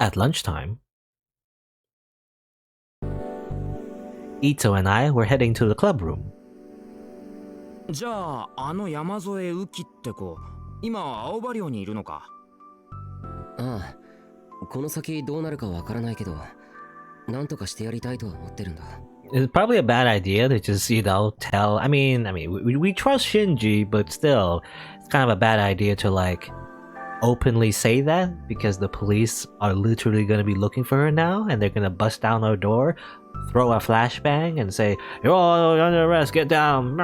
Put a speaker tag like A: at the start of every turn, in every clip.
A: At lunchtime, Ito and I were heading to the club room.
B: じゃあ、あの山添雨季って子、今は青葉寮にいるのか。
C: ああ、この先どうなるかわからないけど、なんとかしてやりたいとは思ってるんだ。
A: It's probably a bad idea to just, tell. We trust Shinji, but still, it's kind of a bad idea to like openly say that because the police are literally going to be looking for her now and they're going to bust down our door, throw a flashbang, and say, "You're all under arrest, get down."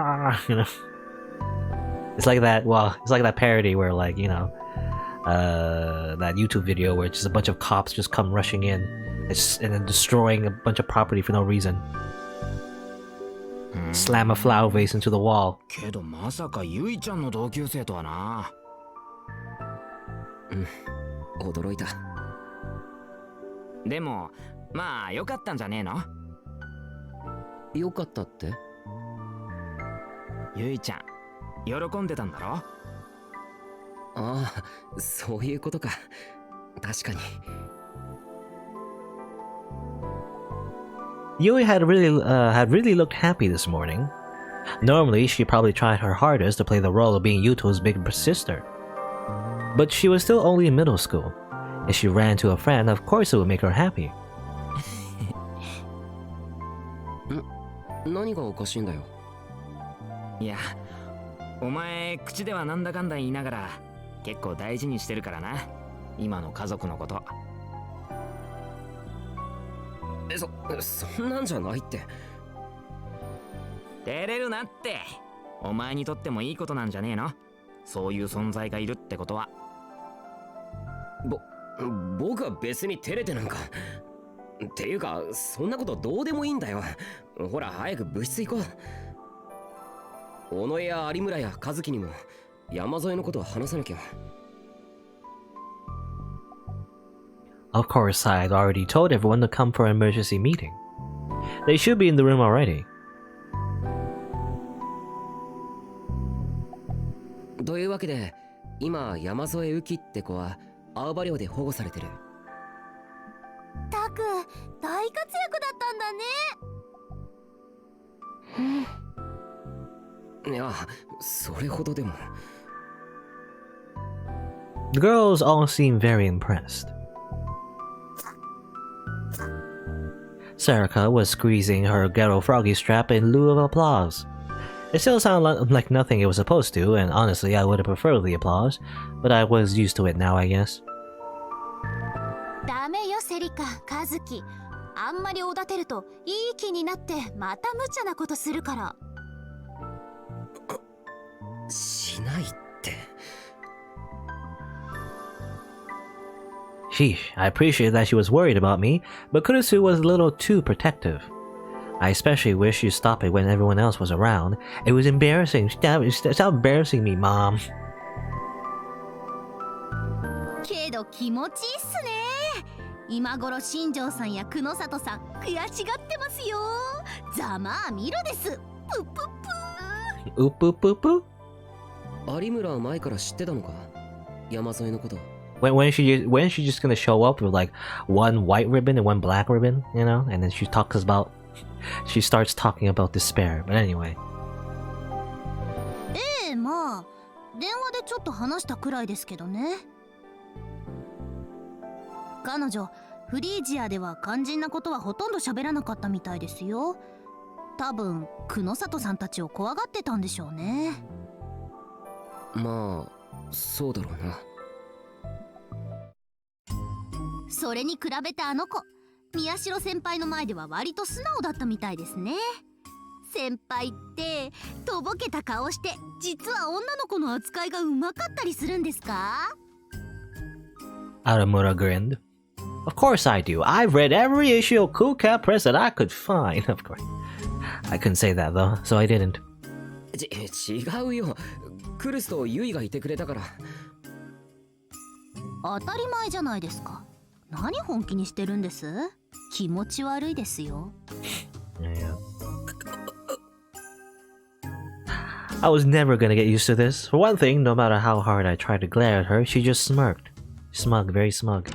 A: It's like that. Well, it's like that parody where, like, that YouTube video where just a bunch of cops just come rushing in and then destroying a bunch of property for no reason. Slam a flower vase into the wall.
B: けどまさかゆいちゃんの同級生とはな。
C: 驚いた。
B: でも、まあ良かったんじゃねえの？
C: よかったって？
B: ゆいちゃん、喜んでたんだろ？
C: ああ、そういうことか。確かに。
A: Yui had really looked happy this morning. Normally, she probably tried her hardest to play the role of being Yuto's big sister. But she was still only in middle school. If she ran to a friend, of course it would make her happy.
C: 何がおかしいんだよ。
B: いや、お前口ではなんだかんだ言いながら結構大事にしてるからな、今の家族のこと。
C: そんなんじゃないって。
B: 照れるなって。お前にとってもいいことなんじゃねえの？そういう存在がいるってことは。
C: 僕は別に照れてなんか。っていうか、そんなことどうでもいいんだよ。ほら、早く部室行こう。小野や有村や和樹にも山添のことを話さなきゃ。
A: Of course, I had already told everyone to come for an emergency meeting. They should be in the room already.
C: というわけで、今山添雨季って子は青葉寮で保護されてる。
D: たく、大活躍だったんだね。
C: いや、それほどでも。
A: The girls all seemed very impressed. Sarika was squeezing her ghetto froggy strap in lieu of applause. It still sounded like nothing it was supposed to, and honestly I would have preferred the applause, but I was used to it now, I guess.
D: ダメよセリカ、カズキ。あんまりおだてるといい気になってまた無茶なことするから。
C: しないって。
A: Sheesh, I appreciated that she was worried about me, but Kurisu was a little too protective. I especially wish she'd stop it when everyone else was around. It was embarrassing. Stop embarrassing me, Mom.
D: けど気持ちいいっすね。今頃新庄さんや久野里さん悔しがってますよ。ざまあみろです。ぷぷぷ。
A: Oop oop oop oop.
C: 有村は前から知ってたのか？山添のこと。
A: When she just gonna show up with like one white ribbon and one black ribbon, and then she starts talking about despair. But anyway.
D: まあ電話でちょっと話したくらいですけどね。彼女フリージアでは肝心なことはほとんど喋らなかったみたいですよ。多分久野里さんたちを怖がってたんでしょうね。
C: まあそうだろうな。
D: それに比べてあの子、宮代先輩の前では割と素直だったみたいですね。先輩ってとぼけた顔して実は女の子の扱いがうまかったりするんですか？
A: Aramura grinned. Of course I do. I've read every issue of Cool Cat Press that I could find. Of course. I couldn't say that though, so I didn't.
C: 違うよ。クルスとユイがいてくれたから。
D: 当たり前じゃないですか。何本気にしてるんです？気持ち悪いですよ。
A: Yeah. I was never gonna get used to this. For one thing, no matter how hard I tried to glare at her, she just smirked. Smug, very smug.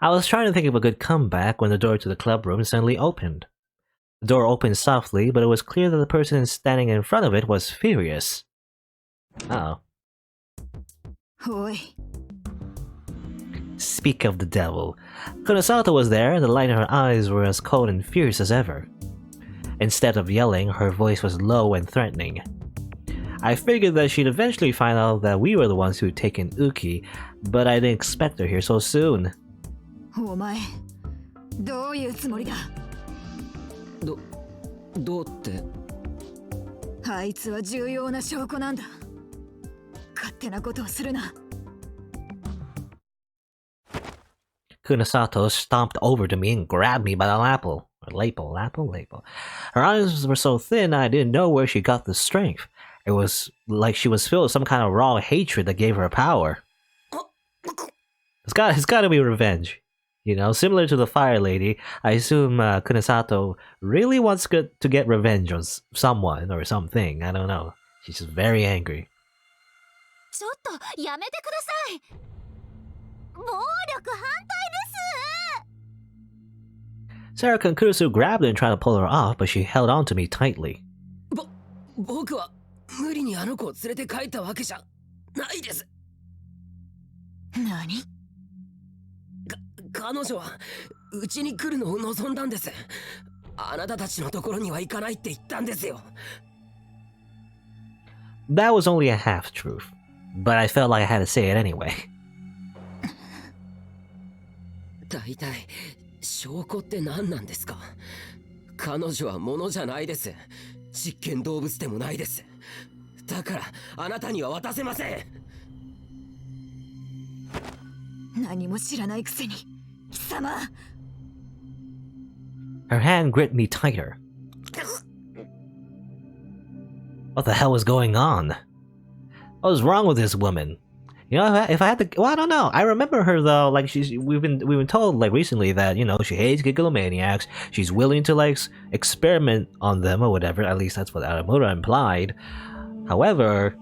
A: I was trying to think of a good comeback when the door to the club room suddenly opened. The door opened softly, but it was clear that the person standing in front of it was furious. Oh.
E: おい
A: Speak of the devil. Kunosato was there, and the light in her eyes were as cold and fierce as ever. Instead of yelling, her voice was low and threatening. I figured that she'd eventually find out that we were the ones who'd taken Uki, but I didn't expect her here so soon.
E: お前どういうつもりだ
C: どうって。
E: あいつは重要な証拠なんだ勝手なことをするな
A: Kunosato stomped over to me and grabbed me by the lapel. Lapel. Her eyes were so thin I didn't know where she got the strength. It was like she was filled with some kind of raw hatred that gave her power. It's got to be revenge. You know, similar to the Fire Lady, I assume Kunosato really wants to get revenge on someone or something. I don't know. She's just very angry.
D: ちょっとやめてください。暴力反対です。
A: Saraka and Kurusu grabbed her and tried to pull her off, but she held on to me tightly.
C: 僕は無理にあの子を連れて帰ったわけじゃないです。
E: 何
C: 彼女はうちに来るのを望んだんです。あなたたちのところには行かないって言ったんですよ。
A: That was only a half-truth, but I felt like I had to say it anyway.
C: 大体証拠って何なんですか。彼女は物じゃないです。実験動物でもないです。だからあなたには渡せません。
E: 何も知らないくせに貴様
A: Her hand gripped me tighter. What the hell was going on? What was wrong with this woman? You know, if I had to, well, I don't know. I remember her though. Like we've been told like recently that she hates gigolomaniacs. She's willing to like experiment on them or whatever. At least that's what Aramura implied. However,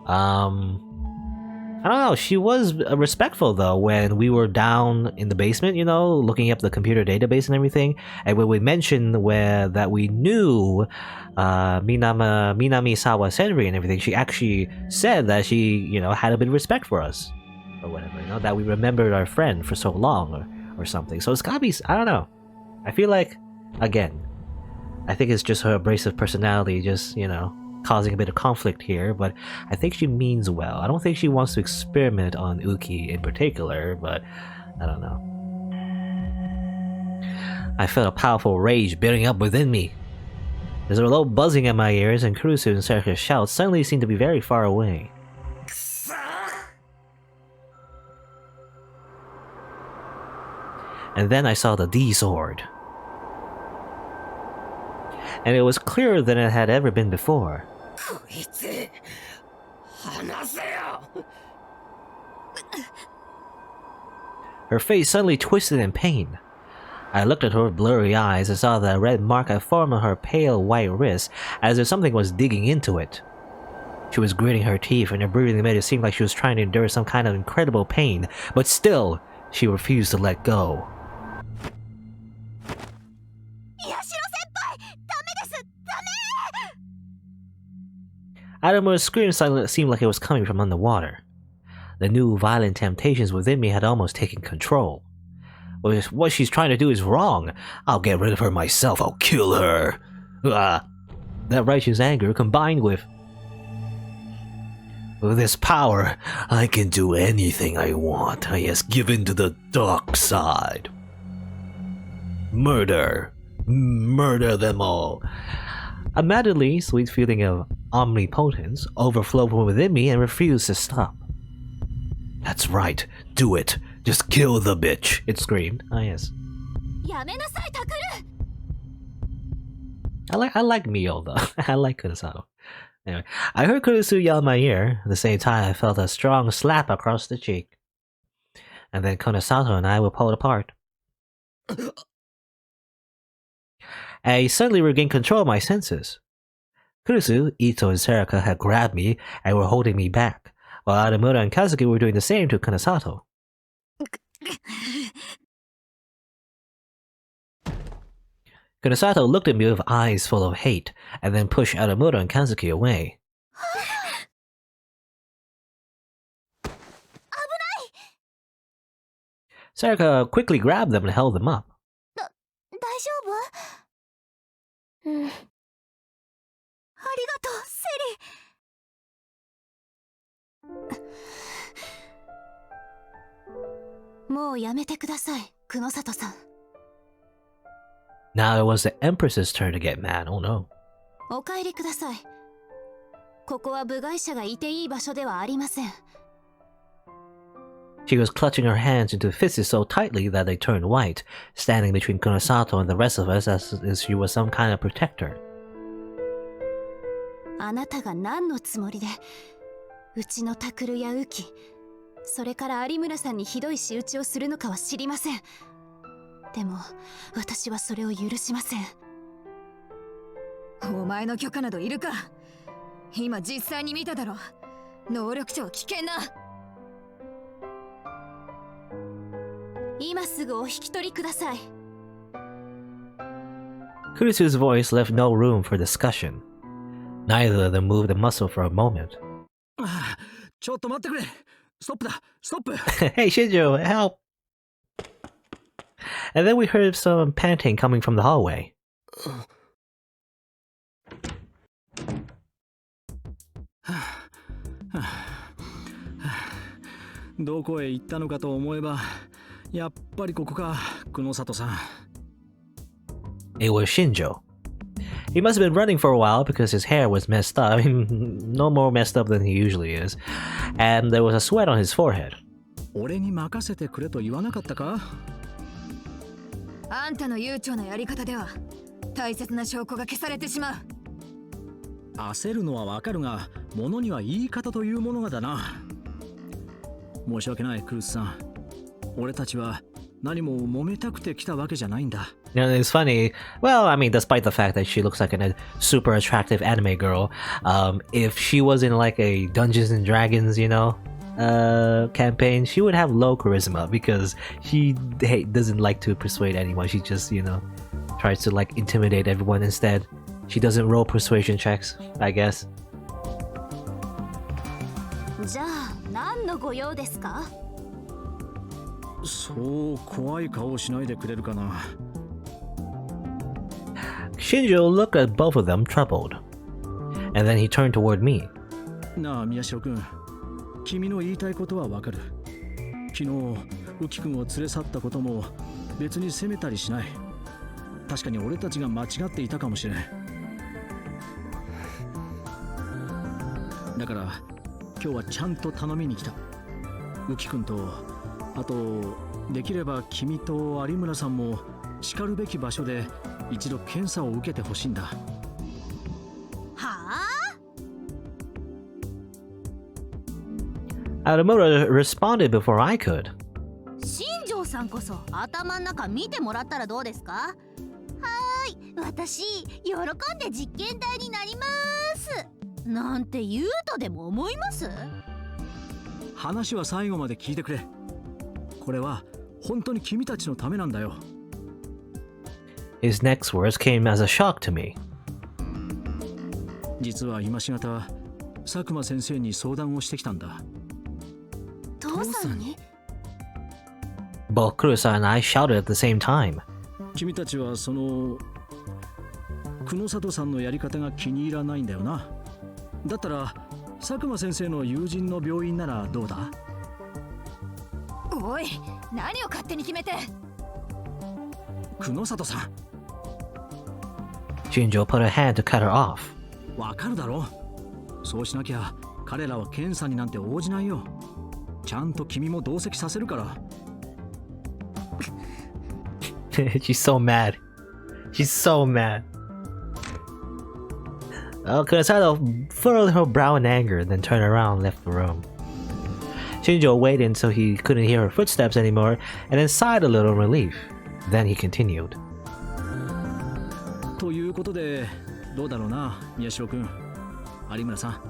A: I don't know, she was respectful though when we were down in the basement, looking up the computer database and everything, and when we mentioned that we knew Minami Sawa Senri and everything, she actually said that she, had a bit of respect for us, or whatever, that we remembered our friend for so long, or something. So it's gotta be, I don't know. I feel like, again, I think it's just her abrasive personality, just, causing a bit of conflict here, but I think she means well. I don't think she wants to experiment on Uki in particular, but I don't know. I felt a powerful rage building up within me. There's a low buzzing in my ears, and Kurusu and Serka's shouts suddenly seemed to be very far away. And then I saw the D sword. And it was clearer than it had ever been before. Her face suddenly twisted in pain. I looked at her with blurry eyes and saw that a red mark had formed on her pale white wrist, as if something was digging into it. She was gritting her teeth, and her breathing made it seem like she was trying to endure some kind of incredible pain, but still, she refused to let go. Adamura's scream seemed like it was coming from underwater. The new violent temptations within me had almost taken control. What she's trying to do is wrong. I'll get rid of her myself. I'll kill her. That righteous anger combined with this power, I can do anything I want. I just give in to the dark side. Murder them all. A madly sweet feeling of omnipotence overflowed from within me and refused to stop. That's right, do it. Just kill the bitch, it screamed. Ah, yes. I like Mio though. I like Kurosawa. Anyway, I heard Kurusu yell in my ear. At the same time, I felt a strong slap across the cheek. And then Konosato and I were pulled apart. I suddenly regained control of my senses. Kurusu, Ito, and Serika had grabbed me and were holding me back, while Adamura and Kazuki were doing the same to Konosato. Kunasato looked at me with eyes full of hate, and then pushed Aramura and Kanzuki away. Sarika quickly grabbed them and held them up.
D: 大丈夫？ありがとう、セリ。もうやめてください、久野里さん。
A: Now it was the Empress's turn to get mad. Oh no.
D: お帰りください。ここは部外者がいていい場所ではありません。
A: She was clutching her hands into fists so tightly that they turned white, standing between Kunasato and the rest of us as if she was some kind of protector.
D: あなたが何のつもりで、うちのタクルやウキ、それから有村さんにひどい仕打ちをするのかは知りません。でも、私はそれを許しません。
E: お前の許可などいるか。今実際に見ただろ。能力者は危険な。
D: 今すぐお引き取りください。
A: Kurisu's voice left no room for discussion. Neither of them moved a muscle for a moment.
F: ちょっと待ってくれ。ストップだ。ストップ。
A: Hey Shinjo, help! And then we heard some panting coming from the hallway.
F: どこへ行ったのかと思えば、やっぱりここか、久野里さん。
A: It was Shinjo. He must have been running for a while because his hair was messed up. I mean, no more messed up than he usually is. And there was a sweat on his forehead.
F: 俺に任せてくれと言わなかったか？
E: あんたの悠長なやり方では大切な証拠が消されてしまう。
F: 焦るのはわかるが、物には言い方というものがだな。申し訳ない、クルスさん。俺たちは何も揉めたくて来たわけじゃないんだ。
A: You know, it's funny. Well, I mean, despite the fact that she looks like a super attractive anime girl, if she was in like a Dungeons and Dragons, campaign, she would have low charisma because she doesn't like to persuade anyone. She just, tries to like intimidate everyone instead. She doesn't roll persuasion checks, I guess.
D: じゃあ、何のご用ですか？
F: そう怖い顔をしないでくれるかな。
A: Shinjo looked at both of them, troubled. And then he turned toward me.
F: なあ、宮代君。君の言いたいことはわかる。昨日、浮君を連れ去ったことも別に責めたりしない。確かに俺たちが間違っていたかもしれん。だから、今日はちゃんと頼みに来た。浮君と、あと、できれば君と有村さんもしかるべき場所で一度検査を受けてほしいんだ。
D: は
A: あ？Aramura responded before I could.
D: 新庄さんこそ頭の中見てもらったらどうですか？はーい、私喜んで実験台になりますなんて言うとでも思います？
F: 話は最後まで聞いてくれ。これは本当に君たちのためなんだよ。
A: His next words came as a shock to me.
F: 実は今しがた佐久間先生に相談をしてきたんだ。
D: 父さんに？
A: Both Kurusa and I shouted at the same time.
F: 君たちはその久野里さんのやり方が気に入らないんだよな。だったら佐久間先生の友人の病院ならどうだ？
E: おい、何を勝手に決めて。
F: 久野里さん。
A: Shinjo put a hand to cut her off.
F: わかるだろ。そうしなきゃ彼らは検査になんて応じないよ。ちゃんと君も同席させるから。
A: She's so mad. She's so mad. Kurosato furrowed her brow in anger, then turned around and left the room. Shinjo waited until he couldn't hear her footsteps anymore, and then sighed a little in relief. Then he continued.
F: ということで、どうだろうな、宮代君、有村さ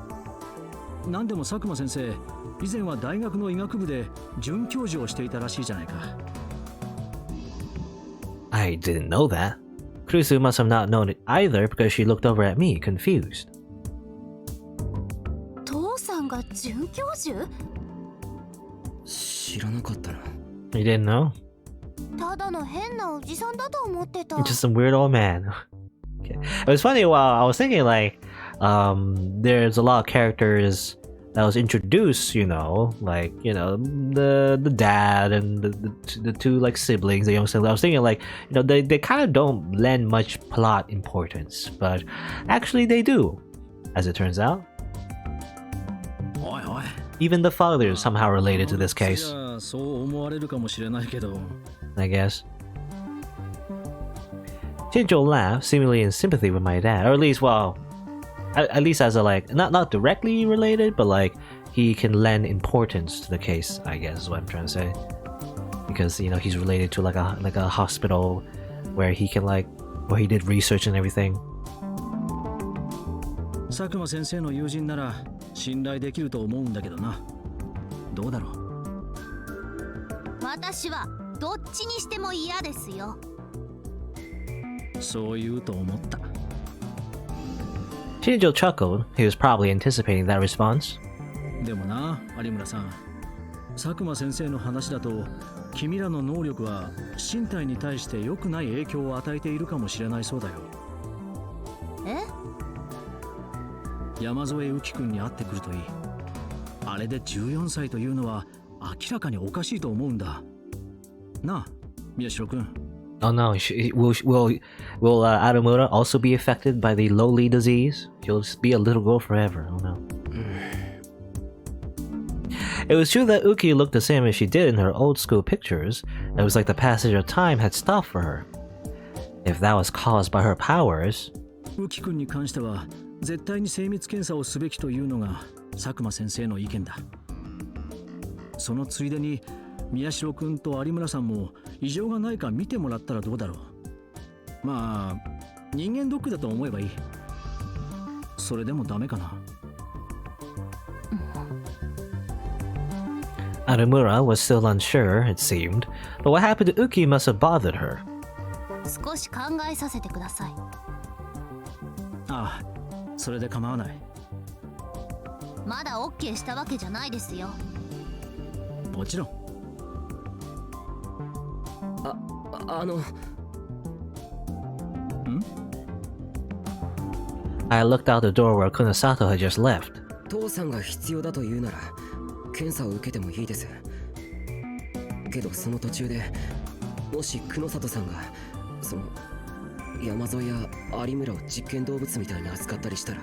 F: ん。何でも佐久間先生、以前は大学の医学部で准教授をしていたらしいじゃないか。
A: I didn't know that. Kurusu must have not known it either because she looked over at me, confused.
D: 父さんが准教授？
C: 知らなかったな。
A: You didn't know?
D: ただの変なおじさんだと思ってた。
A: Just some weird old man. Okay. It was funny while I was thinking like, there's a lot of characters that was introduced, like, the dad and the two like siblings, the young siblings. I was thinking like, they kind of don't lend much plot importance, but actually they do, as it turns out.
F: おいおい。
A: Even the father is somehow related to this case,
F: そう思われるかもしれないけど。
A: I guess. Shinjo laughed, seemingly in sympathy with my dad, or at least, well, at least as a like, not directly related, but like he can lend importance to the case, I guess is what I'm trying to say. Because he's related to like a hospital where he can like, where he did research and everything.
F: 佐久間先生の友人なら信頼できると思うんだけどな。どうだろう。
D: 私はどっちにしても嫌ですよ。
F: そう言うと思った。
A: Shinjo chuckled. He was probably anticipating that response.
F: でもな、有村さん。佐久間先生の話だと、君らの能力は身体に対して良くない影響を与えているかもしれないそうだよ。
D: え？
F: 山添浮君に会ってくるといい。あれで14歳というのは明らかにおかしいと思うんだ。なあ、宮代君。
A: Oh no, will Adamura also be affected by the lowly disease? She'll just be a little girl forever. Oh no. It was true that Uki looked the same as she did in her old school pictures. It was like the passage of time had stopped for her. If that was caused by her powers...
F: 浮君に関しては絶対に精密検査をすべきというのが佐久間先生の意見だ。そのついでに宮代君と有村さんも異常がないか見てもらったらどうだろう。まあ人間ドックだと思えばいい。それでもダメかな。
A: Adamura was still unsure, it seemed, but what happened to Uki must have bothered her.
D: 少し考えさせてください。
F: ああ、それで構わない。
D: まだ OK したわけじゃないですよ。
F: もちろん。
A: I looked out the door where Kunasato had just left.
C: 父さんが必要だと言うなら検査を受けてもいいです。けどその途中でもし久野里さんがその山添や有村を実験動物みたいに扱ったりしたら。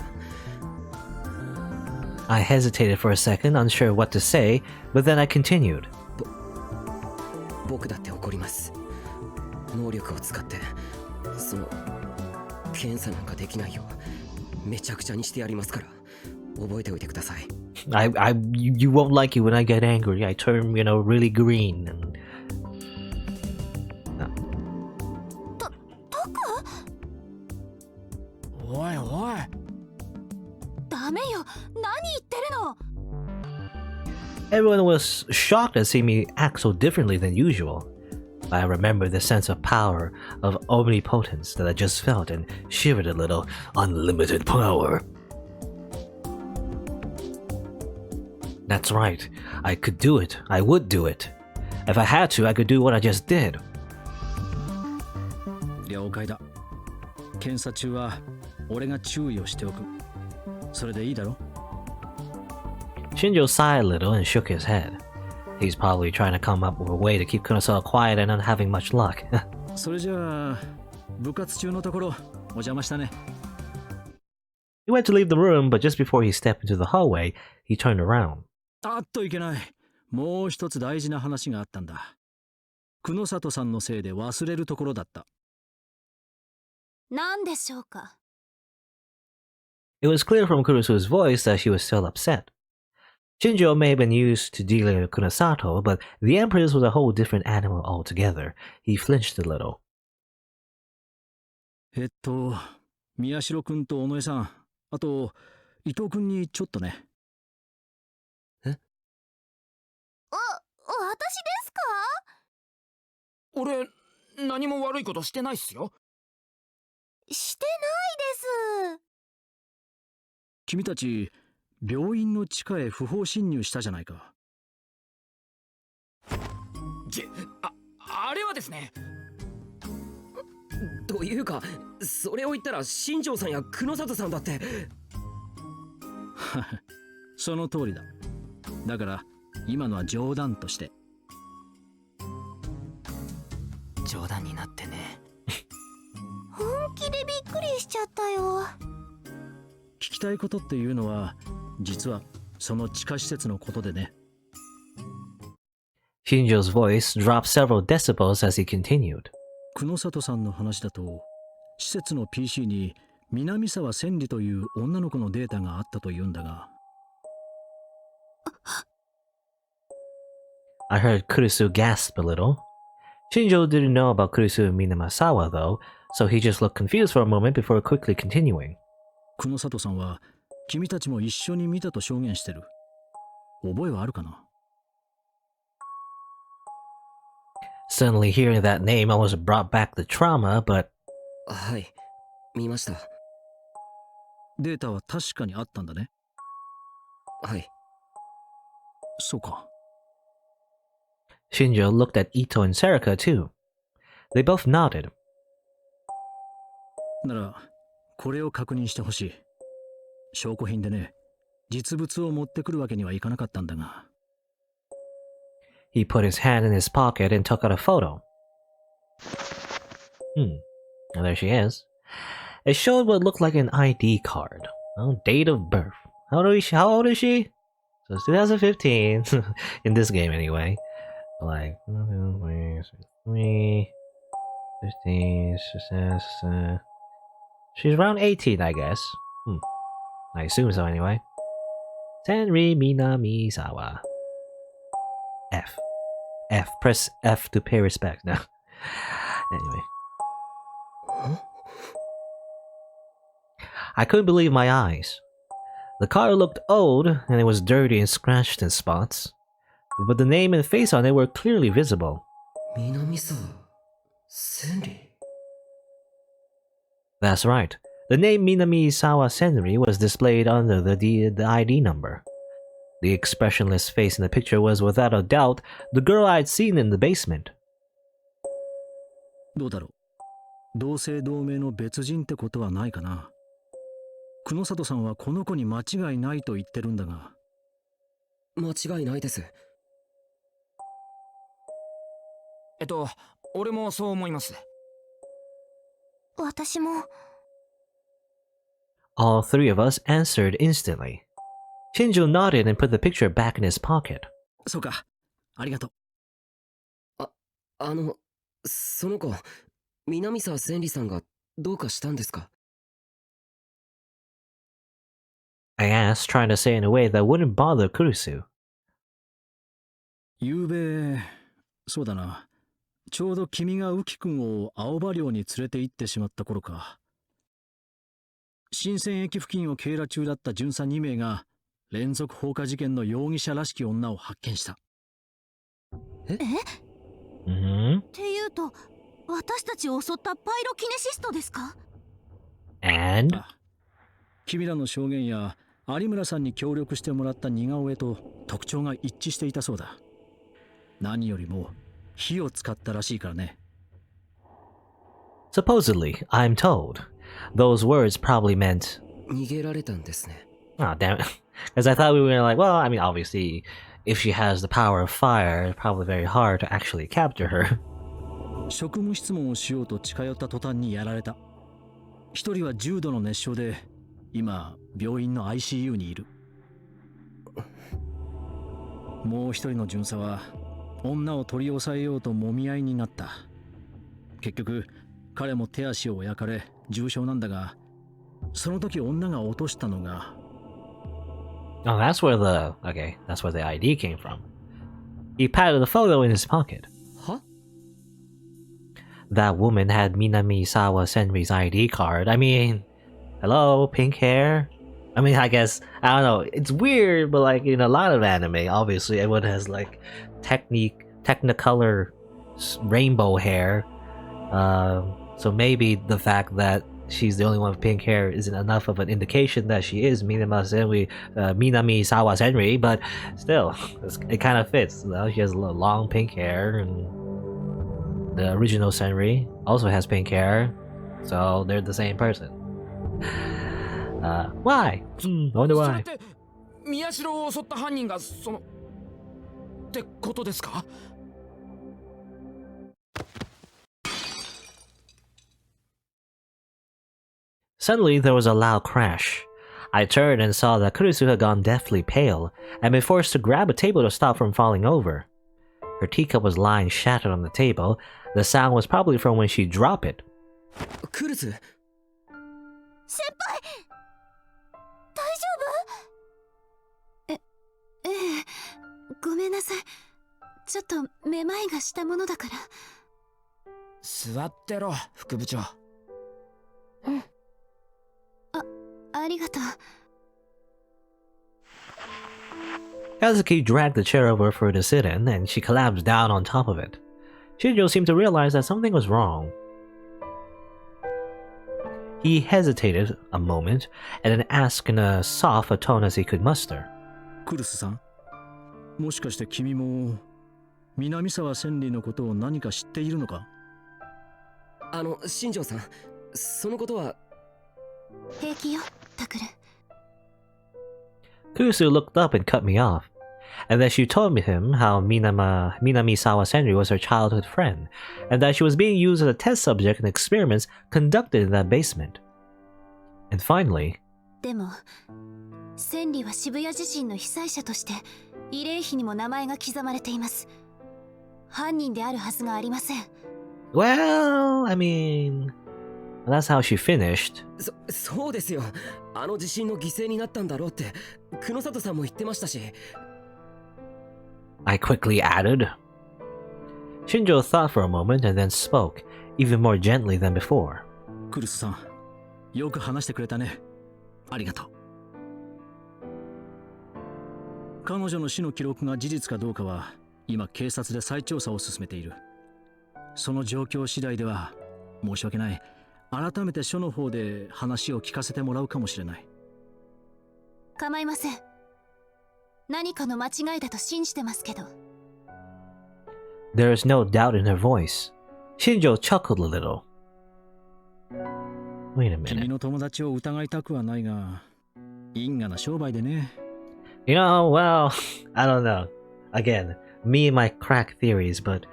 A: I hesitated for a second, unsure what to say, but then I continued.
C: 僕だって怒ります。能力を使ってその検査なんかできないようめちゃくちゃにしてやりますから覚えておいてください。
A: You won't like it when I get angry. I turn, really green. And...
F: おいおい。
D: ダメよ。何言ってるの。
A: Everyone was shocked to see me act so differently than usual. I remembered the sense of power, of omnipotence that I just felt and shivered a little. Unlimited power. That's right. I could do it. I would do it. If I had to, I could do what I just did.
F: 了解だ。検査中は俺が注意をしておく。それでいいだろ？
A: Shinjo sighed a little and shook his head. He's probably trying to come up with a way to keep Kunosawa quiet and not having much luck.
F: それじゃあ部活中のところお邪魔したね。
A: He went to leave the room, but just before he stepped into the hallway, he turned around.
F: あっといけない。もう一つ大事な話があったんだ。久野里さんのせいで忘れるところだった。
D: 何でしょうか。
A: It was clear from Kurusu's voice that she was still upset. Shinjo may have been used to dealing with Kunosato, but the Empress was a whole different animal altogether. He flinched a little.
F: 宮代君と尾上さん、あと伊藤君にちょっとね。
D: ですか？
B: 俺何も悪いことしてないっすよ。
D: してないです。
F: 君たち病院の地下へ不法侵入したじゃないか。
B: あれはですね。
C: というか、それを言ったら新庄さんや久野里さんだって。
F: その通りだ。だから今のは冗談として。
B: 冗談になってね。
D: 本気でびっくりしちゃったよ。
F: 聞きたいことっていうのは実はその地下施設のことでね。
A: Shinjo's voice dropped several decibels as he continued.
F: 久野里さんの話だと、施設の PC に南沢千里という女の子のデータがあったというんだが。
A: I heard Kurusu gasp a little. Shinjo didn't know about Kurusu and Minamasawa though, so he just looked confused for a moment before quickly continuing.
F: 久野里さんは君たちも一緒に見たと証言してる。覚えはあるかな？
A: Suddenly hearing that name almost brought back the trauma, but
C: はい、見ました。
F: データは確かにあったんだね。
C: はい。
F: そうか。
A: Shinjo looked at Ito and Serika too. They both nodded.
F: ならこれを確認してほしい。証拠品でね、実物を持ってくるわけにはいかなかったんだが。
A: He put his hand in his pocket and took out a photo. And there she is. It showed what looked like an ID card. Oh, date of birth. How old is she? So it's 2015. In this game anyway. Like 3, 15, she's around 18, I guess. I assume so anyway. Senri Minamisawa. F. Press F to pay respect now. Anyway. I couldn't believe my eyes. The car looked old, and it was dirty and scratched in spots. But the name and face on it were clearly visible.
C: 南沢千里。
A: That's right. The name Minamisawa Senri was displayed under the ID number. The expressionless face in the picture was without a doubt the girl I'd seen in the basement.
F: どうだろう。同姓同名の別人ってことはないかな。久野里さんはこの子に間違いないと言ってるんだが。
C: 間違いないです。
B: 俺もそう思います。
D: 私も。
A: All three of us answered instantly. Shinjo nodded and put the picture back in his pocket.
F: そうか。ありがとう。
C: その子、南沢千里さんがどうかしたんですか？
A: I asked, trying to say in a way that wouldn't bother Kurusu.
F: ゆうべ、そうだな。ちょうど君が浮くんを青葉寮に連れて行ってしまった頃か。新鮮駅付近を警ら中だった巡査2名が連続放火事件の容疑者らしき女を発見した。
D: え？っていうと、私たちを襲ったパイロキネシストですか？
A: And?
F: 君らの証言や有村さんに協力してもらった似顔絵と特徴が一致していたそうだ。何よりも火を使ったらしいからね。
A: Supposedly, I'm told. Those words probably meant...
C: 逃げられたんですね。
A: Oh, damn it. Because I thought we were like, well, I mean, obviously, if she has the power of fire, it's probably very hard to actually capture her.
F: 職務質問をしようと近寄った途端にやられた。一人は重度の熱傷で、今、病院の ICU にいる。もう一人の巡査は、女を取り押さえようと揉み合いになった。結局、彼も手足を焼かれ、重傷なんだが、その時女が落としたのが。
A: Oh, that's where the ID came from. He patted the photo in his pocket.
C: は？
A: That woman had Minamisawa Senri's ID card. I mean, hello, pink hair? I mean, I guess, I don't know, it's weird, but like in a lot of anime, obviously everyone has like technicolor rainbow hair. So maybe the fact that she's the only one with pink hair isn't enough of an indication that she is Minami Sawa Senri, but still, it kind of fits. You know? She has long pink hair, and the original Senri also has pink hair, so they're the same person. Why? I wonder
B: それっ
A: why.
B: て宮代を襲った犯人がってことですか？
A: Suddenly, there was a loud crash. I turned and saw that Kurisu had gone deathly pale and been forced to grab a table to stop from falling over. Her teacup was lying shattered on the table. The sound was probably from when she dropped it.
C: クルス
D: 先輩大丈夫？ええごめんなさい。ちょっとめまいがしたものだから。
B: 座ってろ、副部長。
D: ありがとう。
A: Kazuki dragged the chair over for her to sit in, and she collapsed down on top of it. Shinjo seemed to realize that something was wrong. He hesitated a moment, and then asked in as soft a tone as he could muster.
F: クルスさん、もしかして君も南沢千里のことを何か知っているのか？
C: 新庄さん、そのことは。
D: 平気よ、タクル。
A: Kurusu looked up and cut me off, and then she told him how Minami Sawa Senri was her childhood friend, and that she was being used as a test subject in experiments conducted in that basement. And finally,
D: でも千里は渋谷地震の被災者として慰霊碑にも名前が刻まれています。犯人であるはずがありません。
A: well, I mean, that's how she finished.
C: そうですよ。あの地震の犠牲になったんだろうって久野里さんも言ってましたし。
A: I quickly added. Shinjo thought for a moment and then spoke, even more gently than before.
F: クルスさん、よく話してくれたね。ありがとう。彼女の死の記録が事実かどうかは今警察で再調査を進めている。その状況次第では申し訳ない。改めて署の方で話を聞かせてもらうかもしれない。
D: 構いません。何かの間違いだと信じてますけど。
A: There is no doubt in her voice. Shinjo chuckled a little. Wait a
F: 君
A: minute.
F: の友達を疑いたくはないが、因果な商売でね。
A: You know, well, I don't know. Again, me and my crack theories, but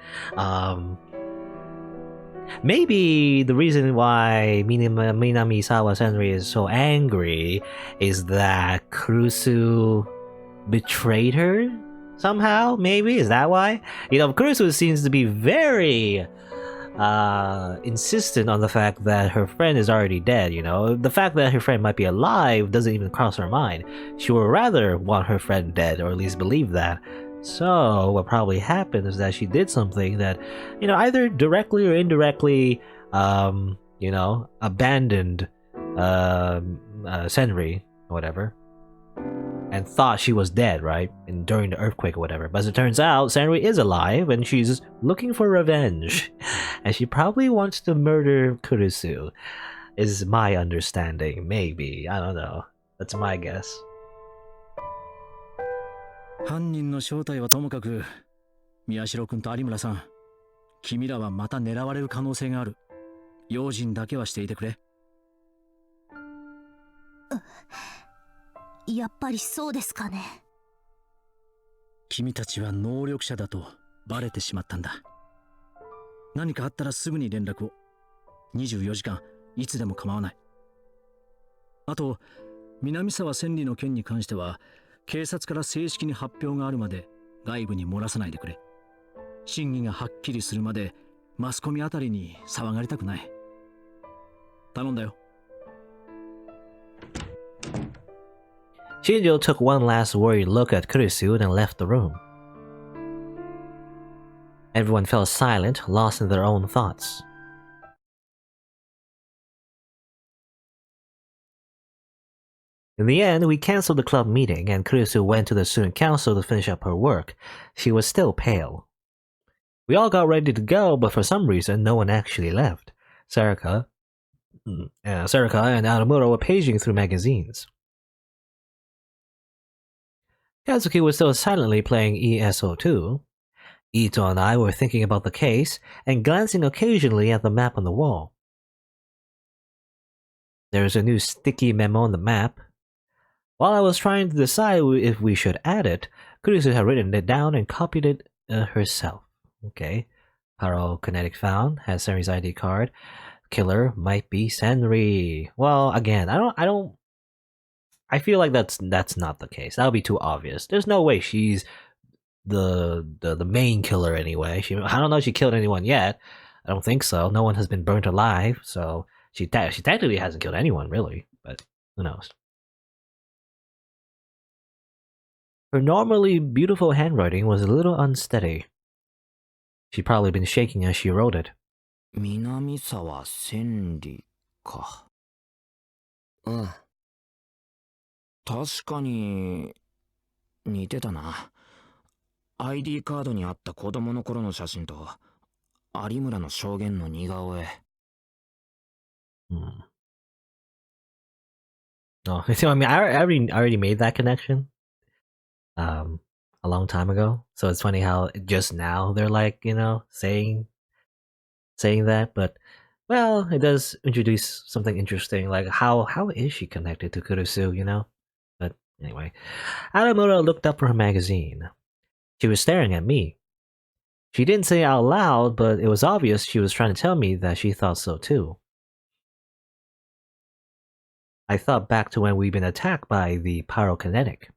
A: maybe the reason why Minami Sawa Senri is so angry is that Kurusu betrayed her somehow. Maybe is that why? You know, Kurusu seems to be very insistent on the fact that her friend is already dead. You know, the fact that her friend might be alive doesn't even cross her mind. She would rather want her friend dead, or at least believe that. So what probably happened is that she did something that, you know, either directly or indirectly, you know, abandoned Senri or whatever, and thought she was dead, right? And during the earthquake or whatever. But as it turns out, Senri is alive and she's looking for revenge, and she probably wants to murder Kurusu. Is my understanding? Maybe, I don't know. That's my guess.
F: 犯人の正体はともかく、宮代君と有村さん、君らはまた狙われる可能性がある。用心だけはしていてくれ。
D: やっぱりそうですかね。
F: 君たちは能力者だとバレてしまったんだ。何かあったらすぐに連絡を。24時間いつでも構わない。あと、南沢千里の件に関しては、警察から正式に発表があるまで外部に漏らさないでくれ。真偽がはっきりするまでマスコミあたりに騒がれたくない。頼んだよ。
A: Shinjo took one last worried look at Kurisu and then left the room. Everyone fell silent, lost in their own thoughts. In the end, we cancelled the club meeting, and Kurisu went to the student council to finish up her work. She was still pale. We all got ready to go, but for some reason, no one actually left. Sarika and Aramura were paging through magazines. Kazuki was still silently playing ESO2. Ito and I were thinking about the case and glancing occasionally at the map on the wall. There is a new sticky memo on the map. While I was trying to decide if we should add it, Kurisu had written it down and copied it herself. Okay. Pyrokinetic found, has Senri's ID card. Killer might be Senri. Well, again, I feel like that's not the case. That would be too obvious. There's no way she's the main killer anyway. I don't know if she killed anyone yet. I don't think so. No one has been burnt alive, so she technically hasn't killed anyone really, but who knows. Her normally beautiful handwriting was a little unsteady. She'd probably been shaking as she wrote it.
B: 南沢千里か。
C: ああ、
B: 確かに似てたな。ID カードにあった子供の頃の写真と有村の証言の似顔絵。
A: Oh, so I mean, I already made that connection, a long time ago. So it's funny how just now they're like, saying that, but well, it does introduce something interesting. Like how is she connected to Kurisu, But anyway, Aramura looked up from her magazine. She was staring at me. She didn't say it out loud, but it was obvious she was trying to tell me that she thought so too. I thought back to when we'd been attacked by the pyrokinetic.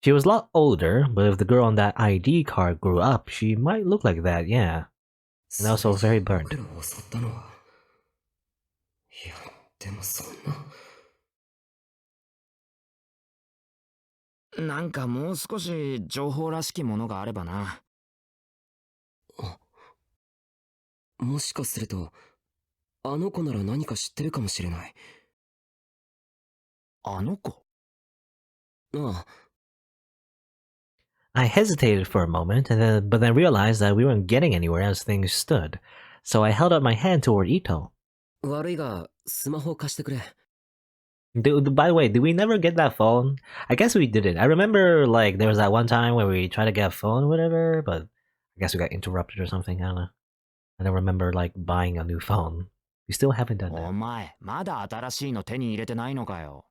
A: She was a lot older, but if the girl on that ID card grew up, she might look like that, yeah. And also very burnt.
C: 僕らを襲ったのは。いや、でもそんな。
B: なんかもう少し情報らしきものがあればな。
C: もしかすると、あの子なら何か知ってるかもしれない。
B: あの子？
C: ああ、
A: I hesitated for a moment, but then realized that we weren't getting anywhere as things stood. So I held up my hand toward Ito.
C: 悪いが、スマホ貸してくれ。
A: By the way, did we never get that phone? I guess we didn't. I remember like there was that one time where we tried to get a phone or whatever, but I guess we got interrupted or something. I don't know. I don't remember like buying a new phone. We still haven't done
B: お
A: that.
B: 前、まだ新しいの手に入れてないのかよ。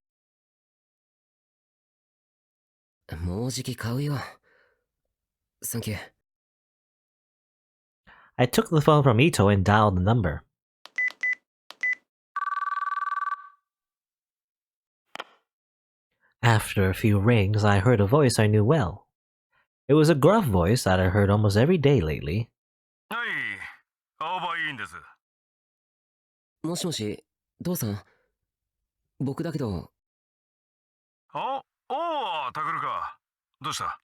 C: もうじき買うよ。サンキュー。
A: I took the phone from Ito and dialed the number. After a few rings, I heard a voice I knew well. It was a gruff voice that I heard almost every day lately.
G: はい、青葉いいんです。
C: もしもし、父さん。僕だけど。
G: おお、タクルか。どうした？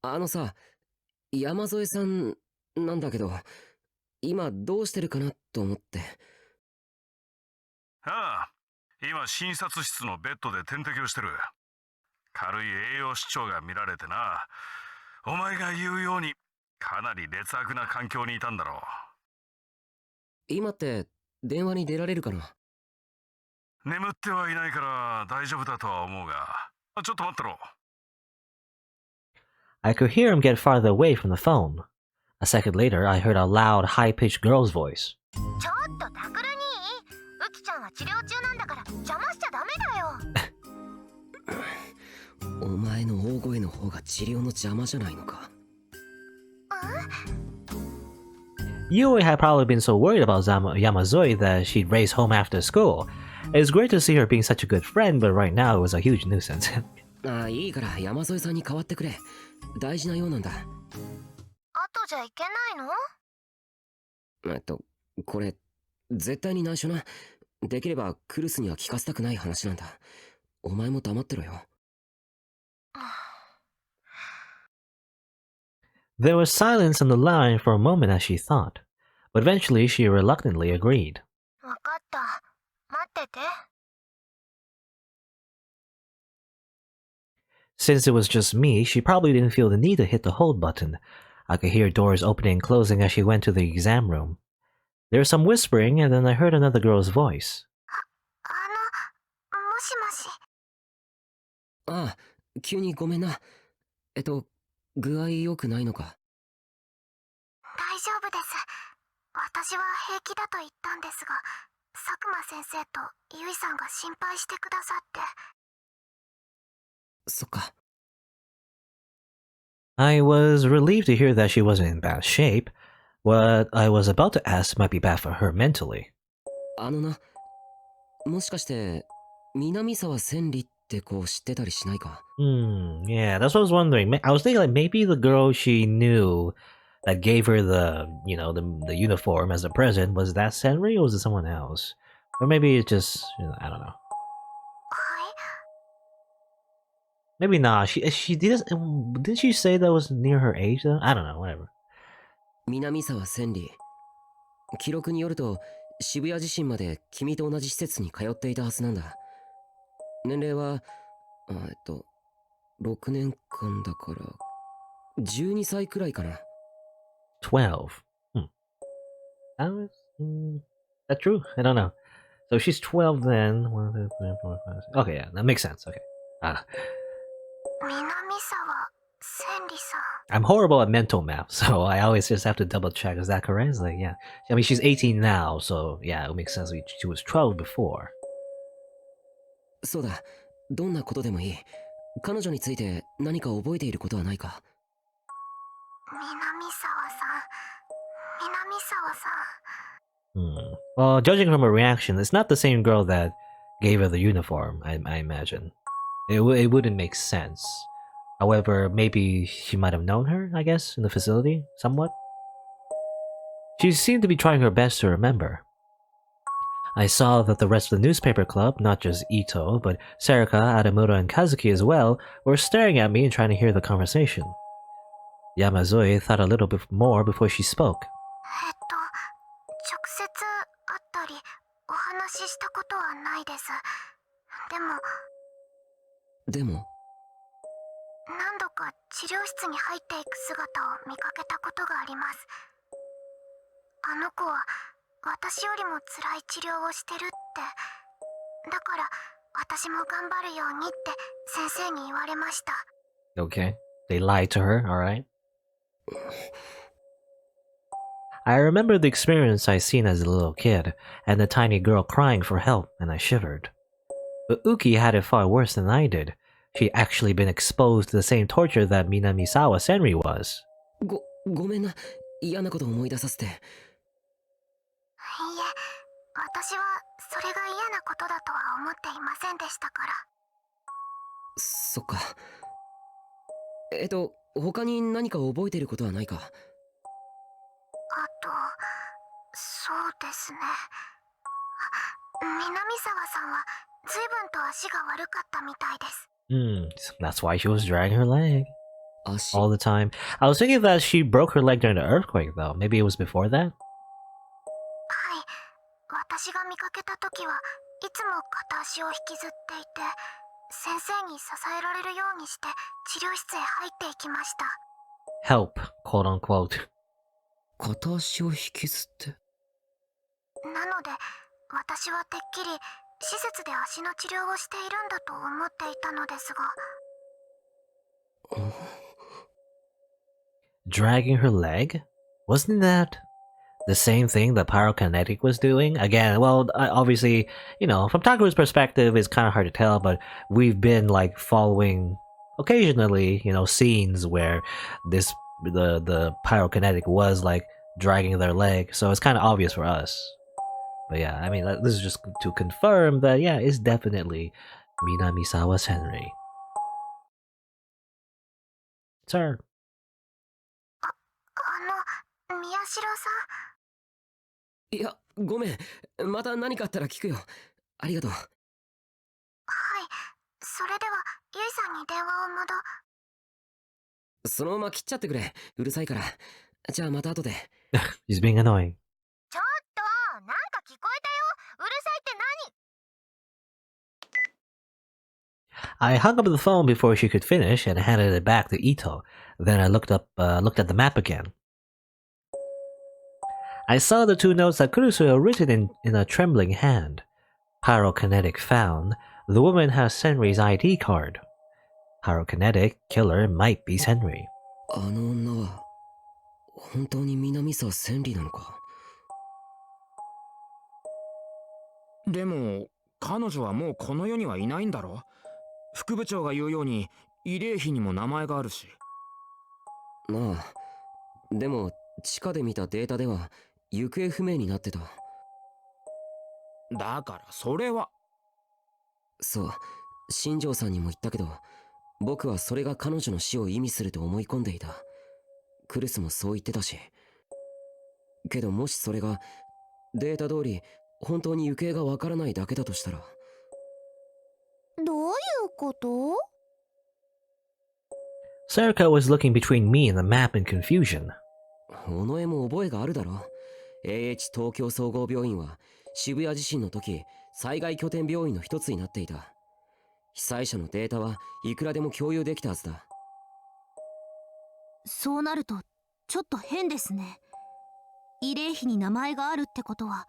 C: あのさ、山添さんなんだけど、今どうしてるかなと思って。
G: ああ、今診察室のベッドで点滴をしてる。軽い栄養失調が見られてな。お前が言うようにかなり劣悪な環境にいたんだろう。
C: 今って電話に出られるかな？
G: 眠ってはいないから大丈夫だとは思うが、ちょっと待ってろ。
A: I could hear him get farther away from the phone. A second later, I heard a loud, high-pitched girl's voice.
D: ちょっとタクルにウキちゃんは治療中なんだから邪魔しちゃダメだよ。
C: お前の大声の方が治療の邪魔じゃないのか。
A: Yui had probably been so worried about Yamazoi that she'd race home after school. It's great to see her being such a good friend, but right now it was a huge nuisance.
C: ああ、いいから山添さんに代わってくれ。大事なようなんだ。
D: 後じゃいけないの？
C: これ絶対に内緒な。できればクルスには聞かせたくない話なんだ。お前も黙ってろよ。
A: There was silence on the line for a moment as she thought, but eventually she reluctantly agreed.
D: わかった。待ってて。
A: Since it was just me, she probably didn't feel the need to hit the hold button. I could hear doors opening and closing as she went to the exam room. There was some whispering, and then I heard another girl's voice.
D: もしもし。
C: ああ、急にごめんな。具合良くないのか。
D: 大丈夫です。私は平気だと言ったんですが、佐久間先生とゆいさんが心配してくださって。
C: そっか。
A: I was relieved to hear that she wasn't in bad shape. What I was about to ask might be bad for her mentally.
C: な、もしかして、南沢千里って子知ってたりしないか？
A: Yeah, that's what I was wondering. I was thinking like maybe the girl she knew that gave her the, the uniform as a present, was that Senri or was it someone else? Or maybe it's just, I don't know.
D: はい。
A: Maybe not. She didn't she say that was near her age though? I don't know, whatever.
C: 南沢千里。記録によると、渋谷自身まで君と同じ施設に通っていたはずなんだ。年齢は、6年間だから、12歳くらいかな。
A: 12. That true? I don't know. So she's 12 then. 1, 2, 3, 4, 5, 6. Okay, yeah, that makes sense. Okay.
D: 南沢千里さん。
A: I'm horrible at mental math, so I always just have to double check. Is that correct? It's like, yeah. I mean, she's 18 now, so yeah, it makes sense. She was 12 before.
C: そうだ、どんなことでもいい。彼女について何か覚えていることはないか？
D: 南沢さん。南沢さん。
A: Well, judging from her reaction, it's not the same girl that gave her the uniform, I imagine. It wouldn't make sense. However, maybe she might have known her, I guess, in the facility, somewhat. She seemed to be trying her best to remember. I saw that the rest of the newspaper club, not just Ito, but Sarika, Adamura, and Kazuki as well, were staring at me and trying to hear the conversation. Yamazui thought a little bit more before she spoke.
D: 直接会ったりお話ししたことはないです。でも何度か治療室に入っていく姿を見かけたことがあります。あの子は私よりも辛い治療をしてるって。だから私も頑張るようにって先生に言われました。
A: Okay, they lied to her, alright? I remember the experience I seen as a little kid, and the tiny girl crying for help, and I shivered. But Uki had it far worse than I did. She'd actually been exposed to the same torture that Minamisawa Senri was.
C: ごめんな。嫌なこと思い出させて。いいえ、
D: 私はそれが嫌なことだとは思っていませんでしたから。
C: そっか。他に何か覚えてることはないか？
D: そうですね。南沢さんは随分と足が悪かったみたいです。
A: That's why she was dragging her leg
C: 足。
A: all the time. I was thinking that she broke her leg during the earthquake, though. Maybe it was before that?
D: はい。私が見かけた時はいつも片足を引きずっていて、先生に支えられるようにして治療室へ入っていきました。
A: Help, quote unquote.
C: 片足を引きずって。
D: なので私はてっきり施設で足の治療をしているんだと思っていたのですが。
A: Dragging her leg? Wasn't that the same thing that Pyrokinetic was doing? Again, well, obviously, from Taku's perspective, it's kind of hard to tell, but we've been like following occasionally, scenes where the Pyrokinetic was like dragging their leg, so it's kind of obvious for us. But yeah, I mean, this is just to confirm that, yeah, it's definitely Minamisawa Senri. It's her.
D: 宮代さん。
C: いや、ごめん。また何かあったら聞くよ。ありがとう。
D: はい。それでは、ゆいさんに電話を
C: そのまま切っちゃってくれ。うるさいから。じゃあまた後で。
A: He's being annoying.
D: ちょっと、なんか聞こえたよ。うるさいって
A: I hung up the phone before she could finish and handed it back to Ito. Then I looked at the map again. I saw the two notes that Kurusu had written in a trembling hand. Pyrokinetic found. The woman has Senri's ID card. Pyrokinetic killer might be Senri.
C: あの女は本当に南沢千里なのか。
B: でも彼女はもうこの世にはいないんだろ。副部長が言うように慰霊碑にも名前があるし。
C: まあでも地下で見たデータでは行方不明になってた。
B: だからそれは。
C: そう、新庄さんにも言ったけど、僕はそれが彼女の死を意味すると思い込んでいた。クルスもそう言ってたし。けどもしそれがデータ通り本当に行方がわからないだけだとしたら。
D: どういうこと？
A: Serika was looking between me and the map in confusion.
C: 尾上も覚えがあるだろ。AH 東京総合病院は渋谷地震の時災害拠点病院の一つになっていた。被災者のデータはいくらでも共有できたはずだ。
D: そうなるとちょっと変ですね。慰霊碑に名前があるってことは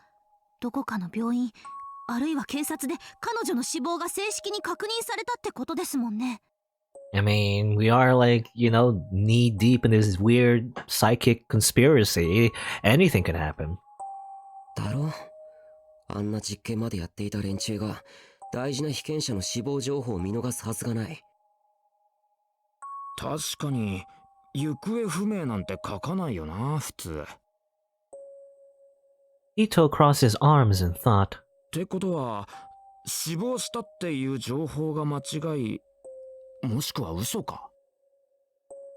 D: どこかの病院あるいは警察で彼女の死亡が正式に確認されたってことですもんね。
A: I mean, we are like, knee deep in this weird psychic conspiracy. Anything could happen.
C: だろ？あんな実験までやっていた連中が大事な被験者の死亡情報を見逃すはずがない。
B: 確かに行方不明なんて書かないよな普通。
A: Ito crossed his arms in thought.
B: ってことは死亡したっていう情報が間違いもしくは嘘か。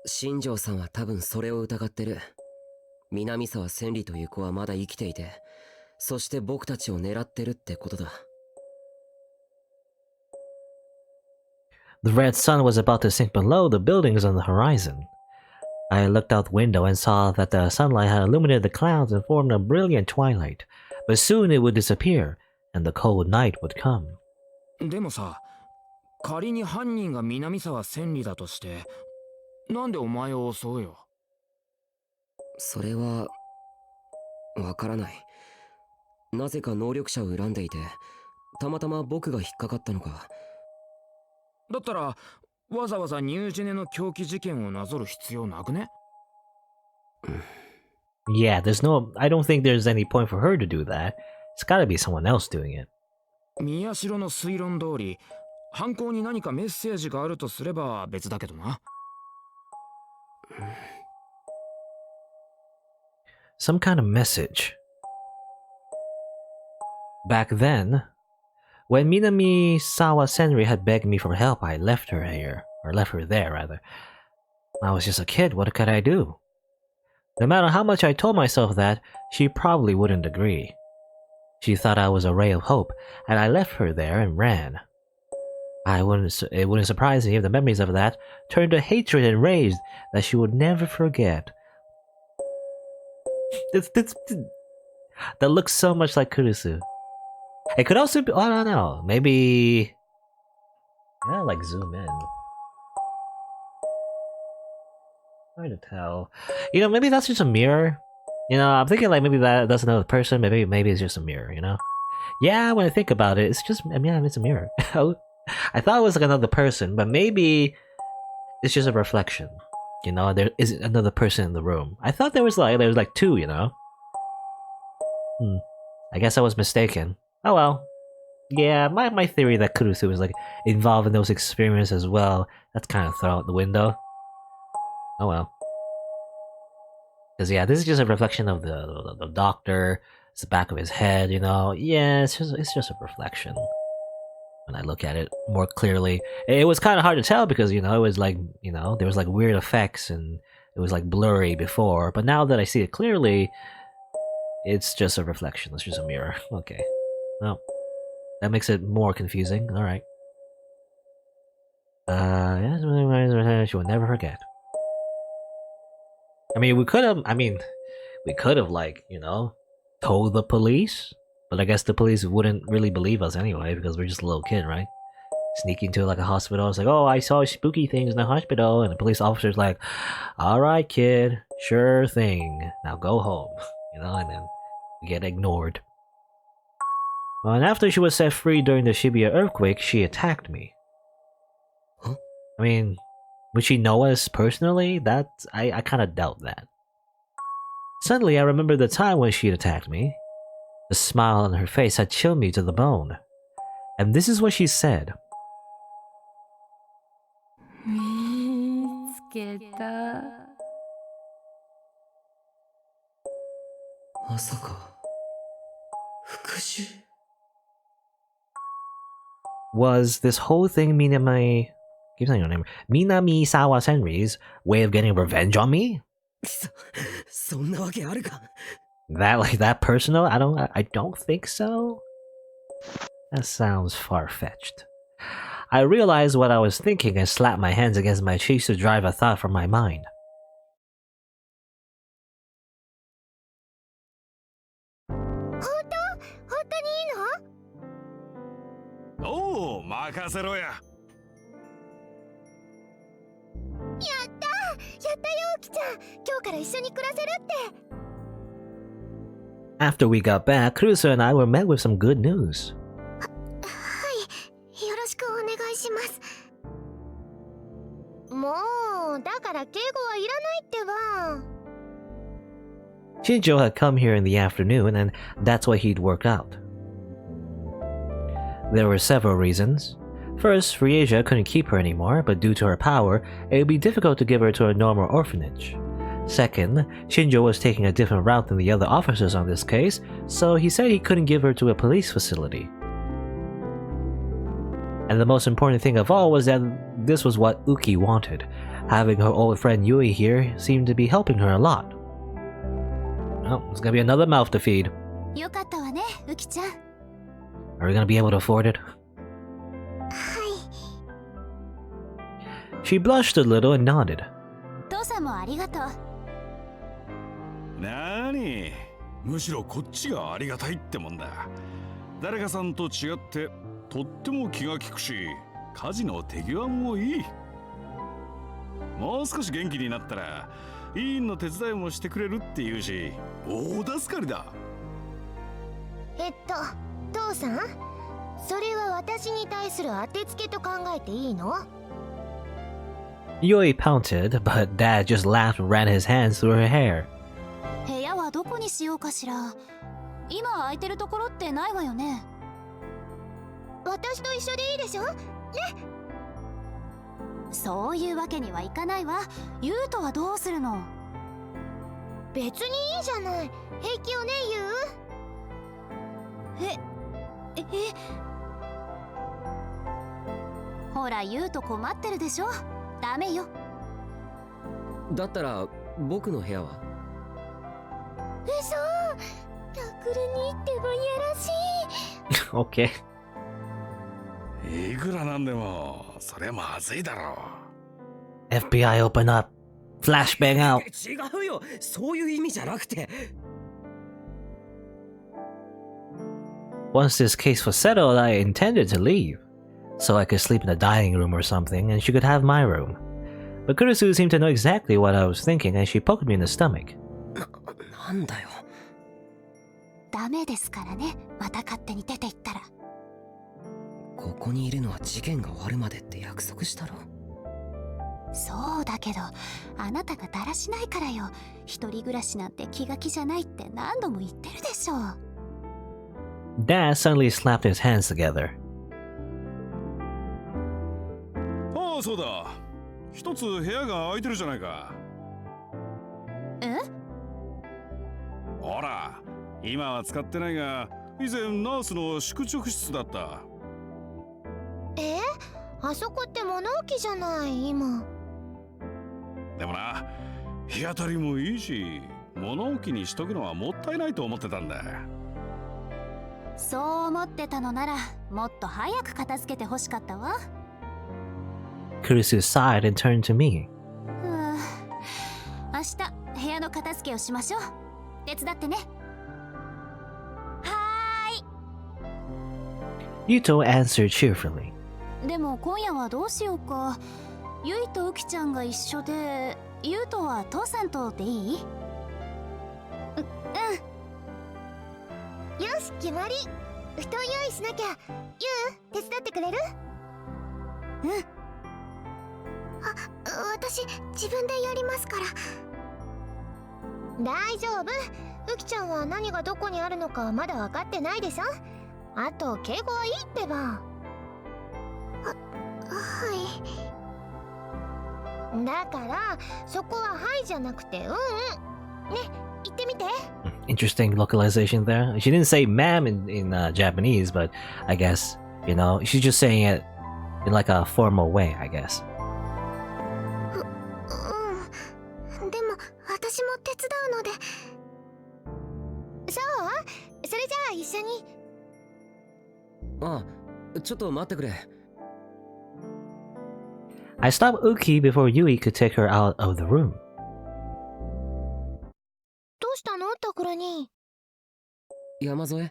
C: 新庄さんは多分それを疑ってる。南沢千里という子はまだ生きていて、そして僕たちを狙ってるってことだ。
A: The red sun was about to sink below the buildings on the horizon. I looked out the window and saw that the sunlight had illuminated the clouds and formed a brilliant twilight, but soon it would disappear, and the cold night would come.
B: でもさ、仮に犯人が南沢千里だとして、なんでお前を襲うよ。
C: それはわからない。なぜか能力者を恨んでいて、たまたま僕が引っかかったのか。
B: だったらわざわざニュージェネの狂気事件をなぞる必要なくね？
A: Yeah, I don't think there's any point for her to do that. It's gotta be someone else doing it.
B: 宮代の推論通り、犯行に何かメッセージがあるとすれば別だけどな。
A: Some kind of message. Back then, when Minami-sawa Senri had begged me for help, I left her here. Or left her there, rather. I was just a kid, what could I do? No matter how much I told myself that, she probably wouldn't agree. She thought I was a ray of hope, and I left her there and ran. It wouldn't surprise me if the memories of that turned to hatred and rage that she would never forget. That looks so much like Kurusu. It could also be, I don't know, maybe... Yeah, like zoom in. Hard to tell. Maybe that's just a mirror. I'm thinking like maybe that's another person, maybe it's just a mirror, Yeah, when I think about it, it's a mirror. I thought it was like another person, but maybe it's just a reflection. There isn't another person in the room. I thought there was like two, I guess I was mistaken. Oh well. Yeah, my theory that Kurusu was like involved in those experiments as well, that's kind of thrown out the window. Oh well. Because yeah, this is just a reflection of the doctor. It's the back of his head, Yeah, it's just a reflection. When I look at it more clearly, it was kind of hard to tell because it was like there was like weird effects and it was like blurry before. But now that I see it clearly, it's just a reflection. It's just a mirror. Okay, well, that makes it more confusing. All right. She will never forget. We could have like told the police. But I guess the police wouldn't really believe us anyway because we're just a little kid, right? sneaking to like a hospital. It's like, oh, I saw spooky things in the hospital, and the police officer's like, all right, kid, sure thing. Now go home. You know, and then we get ignored. Well, and after she was set free during the Shibuya earthquake, she attacked me.
C: Huh?
A: I mean, would she know us personally? I kind of doubt that. Suddenly, I remembered the time when she attacked me. The smile on her face had chilled me to the bone. And this is what she said.
H: 見つけた。
C: まさか復讐
A: Was this whole thing keep saying your name, Minami Sawa Senri's way of getting revenge on me?
C: そんなわけあるか
A: That personal? I don't think so. That sounds far-fetched. I realized what I was thinking and slapped my hands against my cheeks to drive a thought from my mind.
G: おお、任せろや。
D: やったよ、ウキちゃん。今日から一緒に暮らせるって。
A: After we got back, Cruiser and I were met with some good news.
D: はい、よろしくお願いします。もう、だから敬語はいらないってば。
A: Shinjo had come here in the afternoon, and that's what he'd worked out. There were several reasons. First, Friesia couldn't keep her anymore, but due to her power, it would be difficult to give her to a normal orphanage. Second, Shinjo was taking a different route than the other officers on this case, so he said he couldn't give her to a police facility. And the most important thing of all was that this was what Uki wanted. Having her old friend Yui here seemed to be helping her a lot. Well, it's gonna be another mouth to feed.
D: よかったわね、ウキちゃん。
A: Are we gonna be able to afford it?
D: はい。
A: She blushed a little and nodded.
D: 父さんもありがとう。
G: なに、むしろこっちがありがたいってもんだ。誰かさんと違ってとっても気が利くし、家事の手際もいい。もう少し元気になったら委員の手伝いもしてくれるって言うし、大助かりだ。
D: 父さん、それは私に対する当てつけと考えていいの？
A: Yui pouted, but Dad just laughed and ran his hands through her hair.
D: 部屋はどこにしようかしら。今空いてるところってないわよね。私と一緒でいいでしょ？ね。そういうわけにはいかないわ。ユウとはどうするの？別にいいじゃない。平気よね、ユウ。ほら、ユウと困ってるでしょ。ダメよ。
C: だったら僕の部屋は
D: 嘘。タクルに行ってもやらしい。
A: Okay.
G: いくらなんでもそれまずいだろう。
A: FBI open up. Flashbang out.
C: 違うよ、そういう意味じゃなくて。
A: Once this case was settled, I intended to leave, so I could sleep in the dining room or something, and she could have my room. But Kurisu seemed to know exactly what I was thinking, and she poked me in the stomach.
C: なんだよ。
D: ダメですからね、また勝手に出て行ったら。
C: ここにいるのは事件が終わるまでって約束したろ。
D: そうだけど、あなたがだらしないからよ。一人暮らしなんて気が気じゃないって何度も言ってるでしょ。
A: Dad suddenly slapped his hands together.
G: ああ、そうだ。一つ部屋が空いてるじゃないか。
D: え？
G: ほら、今は使ってないが、以前ナースの宿直室だった。
D: あそこって物置じゃない、今。
G: でもな、日当たりもいいし、物置にしとくのはもったいないと思ってたんだ。
D: そう思ってたのなら、もっと早く片付けて欲しかったわ。
A: Kurisu sighed and turned to me.
D: 明日、部屋の片付けをしましょう。手伝ってね。はーい。
A: Yuto answered cheerfully.
I: でも今夜はどうしようか。ゆいとうきちゃんが一緒で、ゆうとは父さんとでいい？
D: よし決まり。布団用意しなきゃ。ゆう手伝ってくれる？私自分でやりますから。大丈夫。うきちゃんは何がどこにあるのかまだ分かってないでしょ。あと敬語はいいってば。はい。だからそこははいじゃなくてね、言ってみて。
A: Interesting localization there. She didn't say ma'am in Japanese, but I guess, she's just saying it in like a formal way, I guess.
D: でも私も手伝うので。そう？それじゃあ一緒に。
C: ちょっと待ってくれ。
A: I stopped Uki before Yui could take her out of the room.
D: どうしたのタクラに？
C: 山添、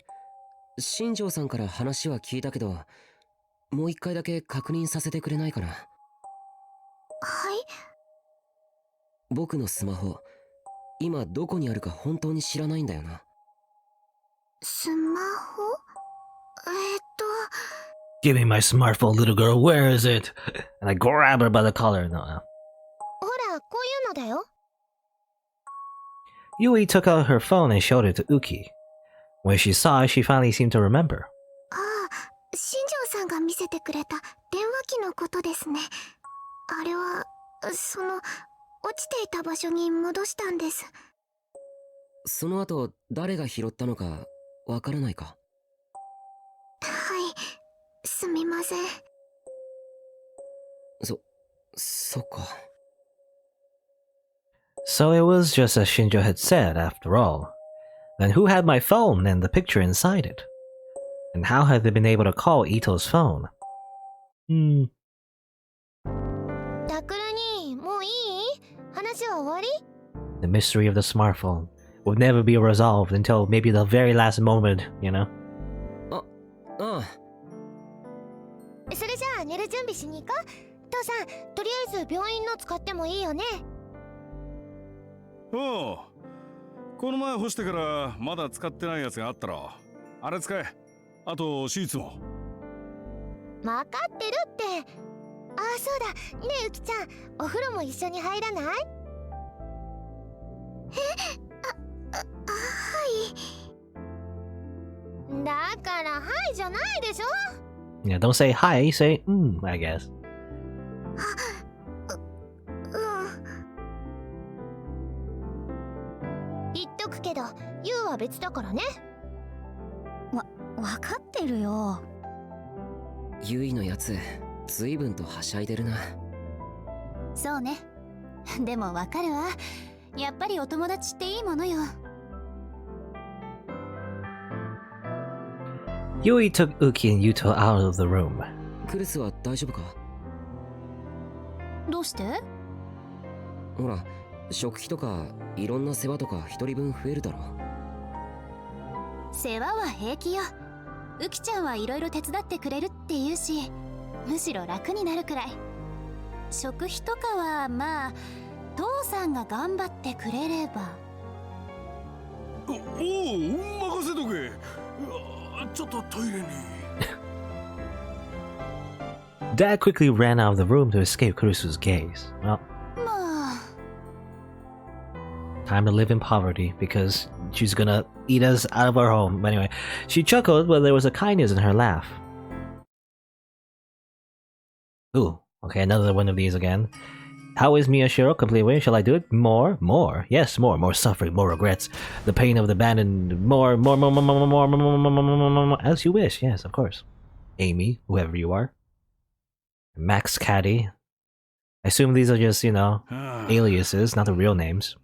C: 新庄さんから話は聞いたけど、もう一回だけ確認させてくれないかな。はい。僕のスマホ、今どこにあるか本当に知らないんだよな。
D: スマホ
A: Give me my smartphone, little girl. Where is it? And I grab her by the collar. No.
D: ほら、こういうのだよ。
A: Yui took out her phone and showed it to Uki. When she saw it, she finally seemed to remember.
D: 新庄さんが見せてくれた電話機のことですね。あれは、落ちていた場所に戻したんです。
C: その後、誰が拾ったのかわからないか？
D: はい、すみません。
C: そっか。
A: So it was just as Shinjo had said, after all. Then who had my phone and the picture inside it? And how had they been able to call Ito's phone?
D: タクルに、もういい？話は終わり？
A: The mystery of the smartphone would never be resolved until maybe the very last moment, you know?
D: それじゃあ寝る準備しに行こう。父さん、とりあえず病院の使ってもいいよね。
G: おう、この前干してからまだ使ってないやつがあったろ。あれ使え。あとシーツも。
D: 分かってるって。そうだねえ、うきちゃん、お風呂も一緒に入らない？はい。だからはいじゃないでしょ。
A: Yeah, don't say hi, say I guess.
D: 言っとくけど、ユウは別だからね。
I: わかってるよ。
C: ユイのやつ、随分とはしゃいでるな。
I: そうね。でもわかるわ。やっぱりお友達っていいものよ。
A: Yui took Uki and Yuto out of the room.
C: クルスは大丈夫か？
I: どうして？
C: ほら、食費とかいろんな世話とか一人分増えるだろ。
I: 世話は平気よ。うきちゃんはいろいろ手伝ってくれるって言うし、むしろ楽になるくらい。食費とかはまあ父さんが頑張ってくれれば。
G: 任せとけ。ちょっとトイレに。
A: Dad quickly ran out of the room to escape Kurusu's gaze. Well,
I: まあ
A: time to live in poverty because she's gonna eat us out of our home. But anyway, she chuckled, but there was a kindness in her laugh. Ooh, okay, another one of these again. How is Miyashiro? Complete away. Shall I do it? More? More. Yes, more. More suffering, more regrets. The pain of the abandoned. More. As you wish. Yes, of course. Amy, whoever you are. Max Caddy. I assume these are just, aliases, not the real names.